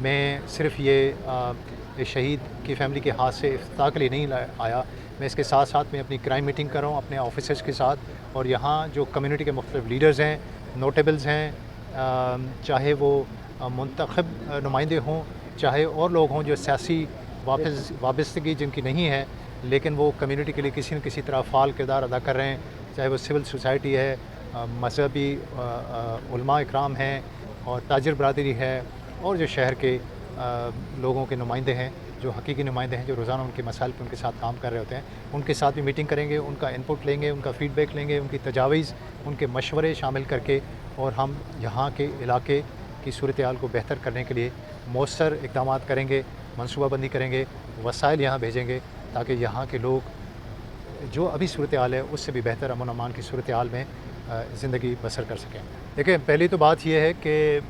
میں صرف یہ شہید کی فیملی کے ہاتھ سے افتتاح کے لیے نہیں آیا، میں اس کے ساتھ ساتھ میں اپنی کرائم میٹنگ کر رہا ہوں اپنے آفیسرز کے ساتھ، اور یہاں جو کمیونٹی کے مختلف لیڈرز ہیں، نوٹیبلز ہیں، چاہے وہ منتخب نمائندے ہوں، چاہے اور لوگ ہوں جو سیاسی وابستگی جن کی نہیں ہے لیکن وہ کمیونٹی کے لیے کسی نہ کسی طرح فعال کردار ادا کر رہے ہیں، چاہے وہ سول سوسائٹی ہے، مذہبی علماء اکرام ہیں، اور تاجر برادری ہے، اور جو شہر کے لوگوں کے نمائندے ہیں، جو حقیقی نمائندے ہیں، جو روزانہ ان کے مسائل پہ ان کے ساتھ کام کر رہے ہوتے ہیں، ان کے ساتھ بھی میٹنگ کریں گے، ان کا انپٹ لیں گے، ان کا فیڈ بیک لیں گے، ان کی تجاویز، ان کے مشورے شامل کر کے، اور ہم یہاں کے علاقے کی صورتحال کو بہتر کرنے کے لیے مؤثر اقدامات کریں گے، منصوبہ بندی کریں گے، وسائل یہاں بھیجیں گے تاکہ یہاں کے لوگ جو ابھی صورتحال ہے اس سے بھی بہتر امن و امان کی صورتحال میں زندگی بسر کر سکیں۔ دیکھیں، پہلی تو بات یہ ہے کہ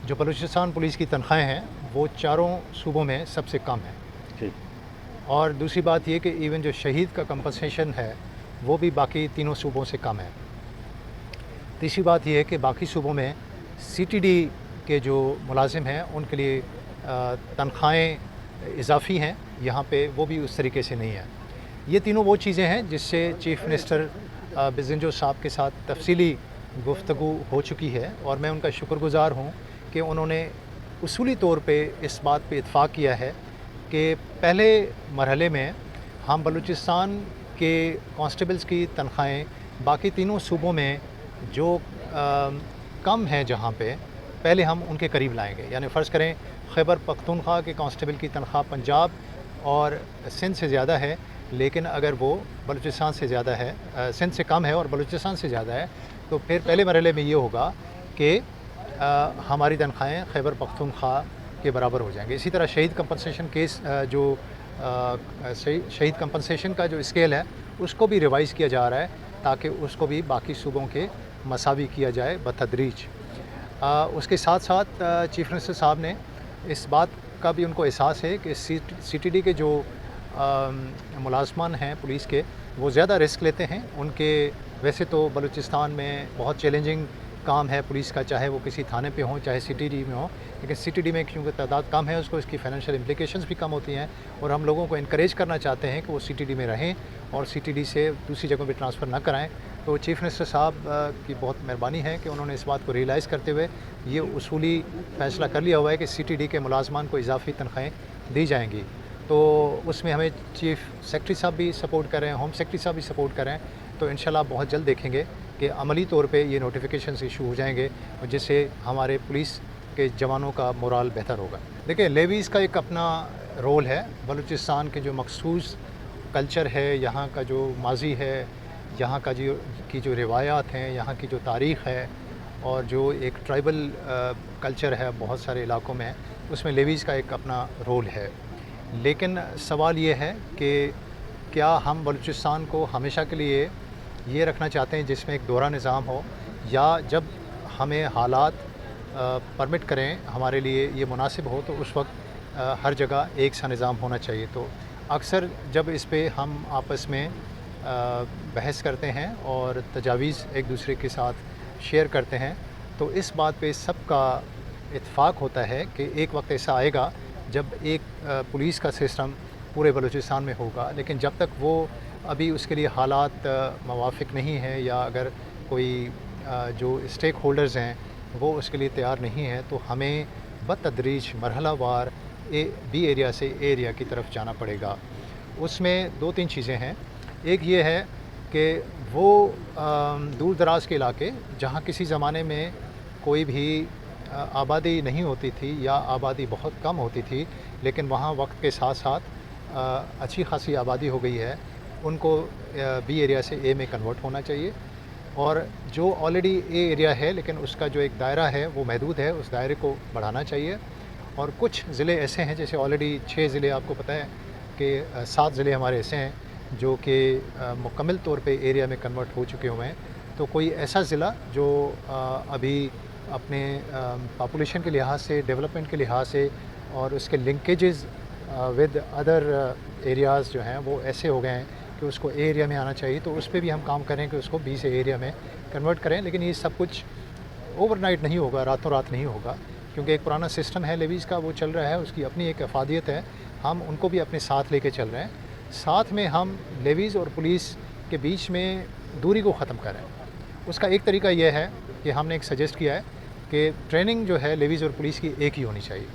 جو بلوچستان پولیس کی تنخواہیں ہیں وہ چاروں صوبوں میں سب سے کم ہیں، اور دوسری بات یہ کہ ایون جو شہید کا کمپنسیشن ہے وہ بھی باقی تینوں صوبوں سے کم ہے۔ تیسری بات یہ ہے کہ باقی صوبوں میں سی ٹی ڈی کے جو ملازم ہیں ان کے لیے تنخواہیں اضافی ہیں، یہاں پہ وہ بھی اس طریقے سے نہیں ہیں۔ یہ تینوں وہ چیزیں ہیں جس سے چیف منسٹر بزنجو صاحب کے ساتھ تفصیلی گفتگو ہو چکی ہے، اور میں ان کا شکر گزار ہوں کہ انہوں نے اصولی طور پہ اس بات پہ اتفاق کیا ہے کہ پہلے مرحلے میں ہم بلوچستان کے کانسٹیبلز کی تنخواہیں باقی تینوں صوبوں میں جو کم ہیں جہاں پہ پہلے ہم ان کے قریب لائیں گے۔ یعنی فرض کریں خیبر پختونخوا کے کانسٹیبل کی تنخواہ پنجاب اور سندھ سے زیادہ ہے، لیکن اگر وہ بلوچستان سے زیادہ ہے، سندھ سے کم ہے اور بلوچستان سے زیادہ ہے، تو پھر پہلے مرحلے میں یہ ہوگا کہ ہماری تنخواہیں خیبر پختونخوا کے برابر ہو جائیں گے۔ اسی طرح شہید کمپنسیشن کیس جو شہید کمپنسیشن کا جو اسکیل ہے اس کو بھی ریوائز کیا جا رہا ہے تاکہ اس کو بھی باقی صوبوں کے مساوی کیا جائے بتدریج۔ اس کے ساتھ ساتھ چیف منسٹر صاحب نے اس بات کا بھی ان کو احساس ہے کہ سی ٹی ڈی کے جو ملازمان ہیں پولیس کے وہ زیادہ رسک لیتے ہیں۔ ان کے ویسے تو بلوچستان میں بہت چیلنجنگ کام ہے پولیس کا، چاہے وہ کسی تھانے پہ ہوں چاہے سی ٹی ڈی میں ہوں، لیکن سی ٹی ڈی میں کیونکہ تعداد کم ہے اس کو اس کی فائنینشیل امپلیکیشنز بھی کم ہوتی ہیں، اور ہم لوگوں کو انکریج کرنا چاہتے ہیں کہ وہ سی ٹی ڈی میں رہیں اور سی ٹی ڈی سے دوسری جگہوں پہ ٹرانسفر نہ کرائیں۔ تو چیف منسٹر صاحب کی بہت مہربانی ہے کہ انہوں نے اس بات کو ریئلائز کرتے ہوئے یہ اصولی فیصلہ کر لیا ہوا ہے کہ سی ٹی ڈی کے ملازمان کو اضافی تنخواہیں دی جائیں گی۔ تو اس میں ہمیں چیف سیکرٹری صاحب بھی سپورٹ کر رہے ہیں، ہوم سیکرٹری صاحب بھی سپورٹ کر رہے ہیں، تو انشاءاللہ بہت جلد دیکھیں گے کہ عملی طور پہ یہ نوٹیفیکیشنز ایشو ہو جائیں گے، جس سے ہمارے پولیس کے جوانوں کا مورال بہتر ہوگا۔ دیکھیں، لیویز کا ایک اپنا رول ہے۔ بلوچستان کے جو مخصوص کلچر ہے، یہاں کا جو ماضی ہے، یہاں کا کی جو روایات ہیں، یہاں کی جو تاریخ ہے، اور جو ایک ٹرائبل کلچر ہے بہت سارے علاقوں میں، اس میں لیویز کا ایک اپنا رول ہے۔ لیکن سوال یہ ہے کہ کیا ہم بلوچستان کو ہمیشہ کے لیے یہ رکھنا چاہتے ہیں جس میں ایک دورہ نظام ہو، یا جب ہمیں حالات پرمٹ کریں ہمارے لیے یہ مناسب ہو تو اس وقت ہر جگہ ایک سا نظام ہونا چاہیے۔ تو اکثر جب اس پہ ہم آپس میں بحث کرتے ہیں اور تجاویز ایک دوسرے کے ساتھ شیئر کرتے ہیں تو اس بات پہ سب کا اتفاق ہوتا ہے کہ ایک وقت ایسا آئے گا جب ایک پولیس کا سسٹم پورے بلوچستان میں ہوگا، لیکن جب تک وہ ابھی اس کے لیے حالات موافق نہیں ہیں، یا اگر کوئی جو اسٹیک ہولڈرز ہیں وہ اس کے لیے تیار نہیں ہیں، تو ہمیں بتدریج مرحلہ وار بی ایریا سے اے ایریا کی طرف جانا پڑے گا۔ اس میں دو تین چیزیں ہیں۔ ایک یہ ہے کہ وہ دور دراز کے علاقے جہاں کسی زمانے میں کوئی بھی آبادی نہیں ہوتی تھی یا آبادی بہت کم ہوتی تھی، لیکن وہاں وقت کے ساتھ ساتھ اچھی خاصی آبادی ہو گئی ہے، ان کو بی ایریا سے اے میں کنورٹ ہونا چاہیے، اور جو آلریڈی اے ایریا ہے لیکن اس کا جو ایک دائرہ ہے وہ محدود ہے، اس دائرے کو بڑھانا چاہیے۔ اور کچھ ضلع ایسے ہیں، جیسے آلریڈی 6 ضلع آپ کو پتہ ہے کہ 7 ضلع ہمارے ایسے ہیں جو کہ مکمل طور پہ ایریا میں کنورٹ ہو چکے ہوئے ہیں۔ تو کوئی ایسا ضلع جو ابھی اپنے پاپولیشن کے لحاظ سے، ڈیولپمنٹ کے لحاظ سے اور اس کے لنکیجز ود ادر ایریاز جو ہیں وہ ایسے ہو گئے ہیں کہ اس کو اے ایریا میں آنا چاہیے، تو اس پہ بھی ہم کام کریں کہ اس کو بی سے ایریا میں کنورٹ کریں۔ لیکن یہ سب کچھ اوور نائٹ نہیں ہوگا، راتوں رات نہیں ہوگا، کیونکہ ایک پرانا سسٹم ہے لیویز کا، وہ چل رہا ہے، اس کی اپنی ایک افادیت ہے، ہم ان کو بھی اپنے ساتھ لے کے چل رہے ہیں۔ ساتھ میں ہم لیویز اور پولیس کے بیچ میں دوری کو ختم کر رہے ہیں۔ اس کا ایک طریقہ یہ ہے کہ ہم نے ایک سجیسٹ کیا ہے کہ ٹریننگ جو ہے لیویز اور پولیس کی ایک ہی ہونی چاہیے،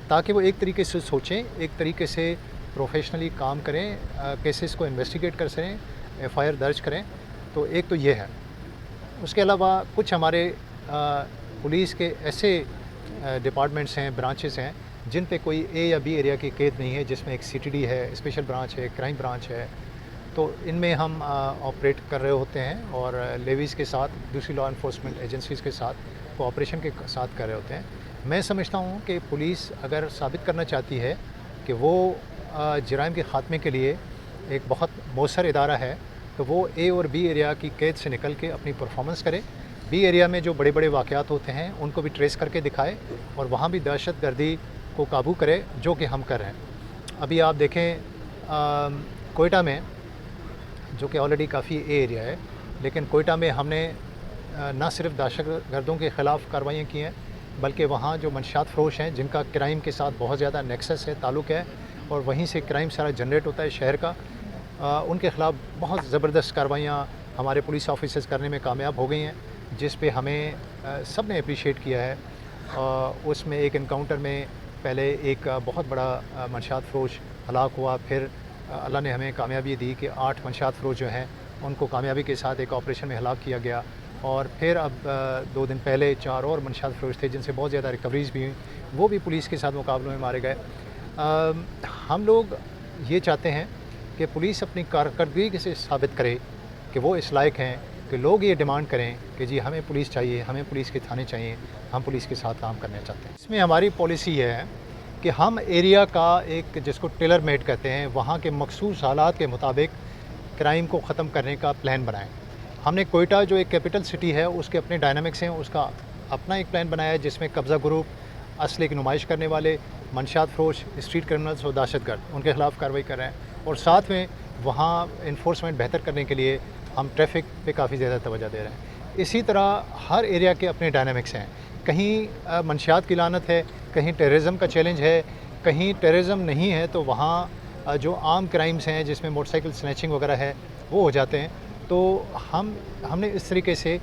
تاکہ وہ ایک طریقے سے سوچیں، ایک طریقے سے پروفیشنلی کام کریں، کیسز کو انویسٹیگیٹ کر سکیں، ایف آئی آر درج کریں۔ تو ایک تو یہ ہے۔ اس کے علاوہ کچھ ہمارے پولیس کے ایسے ڈپارٹمنٹس ہیں، برانچز ہیں، جن پہ کوئی اے یا بی ایریا کی قید نہیں ہے، جس میں ایک سی ٹی ڈی ہے، اسپیشل برانچ ہے، کرائم برانچ ہے، تو ان میں ہم آپریٹ کر رہے ہوتے ہیں اور لیویز کے ساتھ، دوسری لا انفورسمنٹ ایجنسیز کے ساتھ کوآپریشن کے ساتھ کر رہے ہوتے ہیں۔ میں سمجھتا ہوں کہ پولیس اگر ثابت کرنا چاہتی ہے کہ وہ جرائم کے خاتمے کے لیے ایک بہت مؤثر ادارہ ہے، تو وہ اے اور بی ایریا کی قید سے نکل کے اپنی پرفارمنس کرے، بی ایریا میں جو بڑے بڑے واقعات ہوتے ہیں ان کو بھی ٹریس کر کے دکھائے اور وہاں بھی دہشت گردی کو قابو کرے، جو کہ ہم کر رہے ہیں۔ ابھی آپ دیکھیں کوئٹہ میں، جو کہ آلریڈی کافی اے ایریا ہے، لیکن کوئٹہ میں ہم نے نہ صرف دہشت گردوں کے خلاف کارروائیاں کی ہیں، بلکہ وہاں جو منشیات فروش ہیں، جن کا کرائم کے ساتھ بہت زیادہ نیکسس ہے، تعلق ہے، اور وہیں سے کرائم سارا جنریٹ ہوتا ہے شہر کا، ان کے خلاف بہت زبردست کارروائیاں ہمارے پولیس آفیسرز کرنے میں کامیاب ہو گئی ہیں، جس پہ ہمیں سب نے اپریشیٹ کیا ہے۔ اس میں ایک انکاؤنٹر میں پہلے ایک بہت بڑا منشیات فروش ہلاک ہوا، پھر اللہ نے ہمیں کامیابی دی کہ 8 منشیات فروش جو ہیں ان کو کامیابی کے ساتھ ایک آپریشن میں ہلاک کیا گیا، اور پھر اب 2 دن پہلے 4 اور منشیات فروش تھے جن سے بہت زیادہ ریکوریز بھی ہوئیں، وہ بھی پولیس کے ساتھ مقابلوں میں مارے گئے۔ ہم لوگ یہ چاہتے ہیں کہ پولیس اپنی کارکردگی سے ثابت کرے کہ وہ اس لائق ہیں کہ لوگ یہ ڈیمانڈ کریں کہ جی ہمیں پولیس چاہیے، ہمیں پولیس کے تھانے چاہیے، ہم پولیس کے ساتھ کام کرنا چاہتے ہیں۔ اس میں ہماری پالیسی ہے کہ ہم ایریا کا ایک، جس کو ٹیلر میڈ کہتے ہیں، وہاں کے مخصوص حالات کے مطابق کرائم کو ختم کرنے کا پلان بنائیں۔ ہم نے کوئٹہ جو ایک کیپٹل سٹی ہے، اس کے اپنے ڈائنامکس ہیں، اس کا اپنا ایک پلان بنایا ہے، جس میں قبضہ گروپ، اسلحے کی نمائش کرنے والے، منشیات فروش، اسٹریٹ کرمنلز اور دہشت گرد، ان کے خلاف کارروائی کر رہے ہیں، اور ساتھ میں وہاں انفورسمنٹ بہتر کرنے کے لیے ہم ٹریفک پہ کافی زیادہ توجہ دے رہے ہیں۔ اسی طرح ہر ایریا کے اپنے ڈائنامکس ہیں، کہیں منشیات کی لعنت ہے، کہیں ٹیررزم کا چیلنج ہے، کہیں ٹیررزم نہیں ہے تو وہاں جو عام کرائمز ہیں جس میں موٹر سائیکل سنیچنگ وغیرہ ہے وہ ہو جاتے ہیں۔ تو ہم نے اس طریقے سے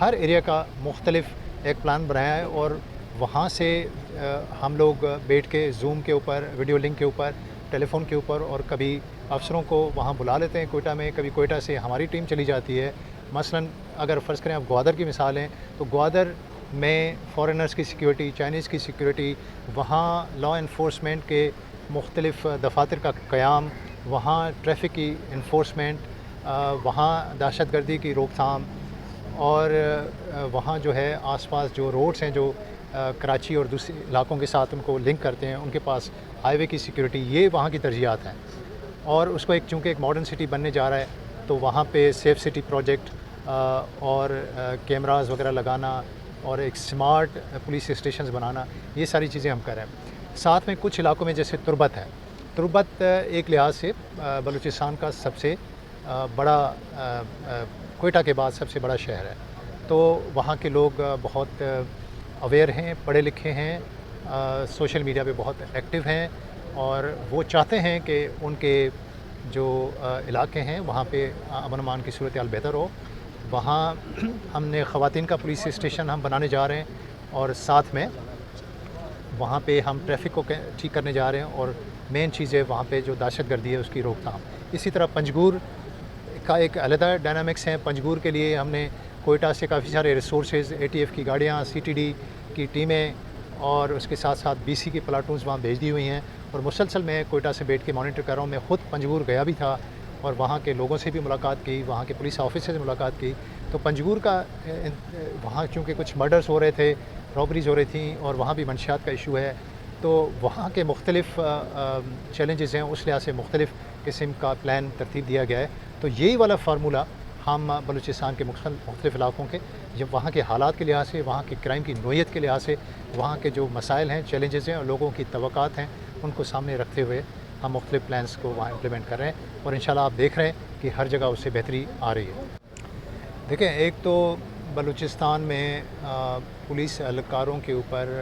ہر ایریا کا مختلف ایک پلان بنایا ہے، اور وہاں سے ہم لوگ بیٹھ کے زوم کے اوپر، ویڈیو لنک کے اوپر، ٹیلی فون کے اوپر، اور کبھی افسروں کو وہاں بلا لیتے ہیں کوئٹہ میں، کبھی کوئٹہ سے ہماری ٹیم چلی جاتی ہے۔ مثلاً اگر فرض کریں آپ گوادر کی مثال ہیں، تو گوادر میں فارنرز کی سیکیورٹی، چائنیز کی سیکیورٹی، وہاں لا انفورسمنٹ کے مختلف دفاتر کا قیام، وہاں ٹریفک کی انفورسمنٹ، وہاں دہشت گردی کی روک تھام، اور وہاں جو ہے آس پاس جو روڈز ہیں جو کراچی اور دوسرے علاقوں کے ساتھ ان کو لنک کرتے ہیں، ان کے پاس ہائی وے کی سیکیورٹی، یہ وہاں کی ترجیحات ہیں۔ اور اس کو چونکہ ایک ماڈرن سٹی بننے جا رہا ہے، تو وہاں پہ سیف سٹی پروجیکٹ اور کیمراز وغیرہ لگانا اور ایک سمارٹ پولیس اسٹیشنز بنانا، یہ ساری چیزیں ہم کر رہے ہیں۔ ساتھ میں کچھ علاقوں میں جیسے تربت ہے، تربت ایک لحاظ سے بلوچستان کا سب سے بڑا، کوئٹہ کے بعد سب سے بڑا شہر ہے، تو وہاں کے لوگ بہت اویئر ہیں، پڑھے لکھے ہیں، سوشل میڈیا پہ بہت ایکٹیو ہیں، اور وہ چاہتے ہیں کہ ان کے جو علاقے ہیں وہاں پہ امن و امان کی صورتحال بہتر ہو۔ وہاں ہم نے خواتین کا پولیس اسٹیشن ہم بنانے جا رہے ہیں، اور ساتھ میں وہاں پہ ہم ٹریفک کو ٹھیک کرنے جا رہے ہیں، اور مین چیز ہے وہاں پہ جو دہشت گردی ہے اس کی روک تھام۔ اسی طرح پنجگور کا ایک علیحدہ ڈائنامکس ہے۔ پنجگور کے لیے ہم نے کوئٹہ سے کافی سارے ریسورسز، اے ٹی ایف کی گاڑیاں، سی ٹی ڈی کی ٹیمیں، اور اس کے ساتھ ساتھ بی سی کی پلاٹونز وہاں بھیج دی ہوئی ہیں، اور مسلسل میں کوئٹہ سے بیٹھ کے مانیٹر کر رہا ہوں۔ میں خود پنجگور گیا بھی تھا، اور وہاں کے لوگوں سے بھی ملاقات کی، وہاں کے پولیس آفیسر سے ملاقات کی۔ تو پنجگور کا وہاں چونکہ کچھ مرڈرز ہو رہے تھے، رابریز ہو رہی تھیں، اور وہاں بھی منشیات کا ایشو ہے، تو وہاں کے مختلف چیلنجز ہیں، اس لحاظ سے مختلف قسم کا پلان ترتیب دیا گیا ہے۔ تو یہی والا فارمولہ ہم بلوچستان کے مختلف علاقوں کے، جب وہاں کے حالات کے لحاظ سے، وہاں کی کرائم کی نوعیت کے لحاظ سے، وہاں کے جو مسائل ہیں، چیلنجز ہیں، اور لوگوں کی توقعات ہیں، ان کو سامنے رکھتے ہوئے ہم مختلف پلانس کو وہاں امپلیمنٹ کر رہے ہیں، اور انشاءاللہ آپ دیکھ رہے ہیں کہ ہر جگہ اس سے بہتری آ رہی ہے۔ دیکھیں، ایک تو بلوچستان میں پولیس اہلکاروں کے اوپر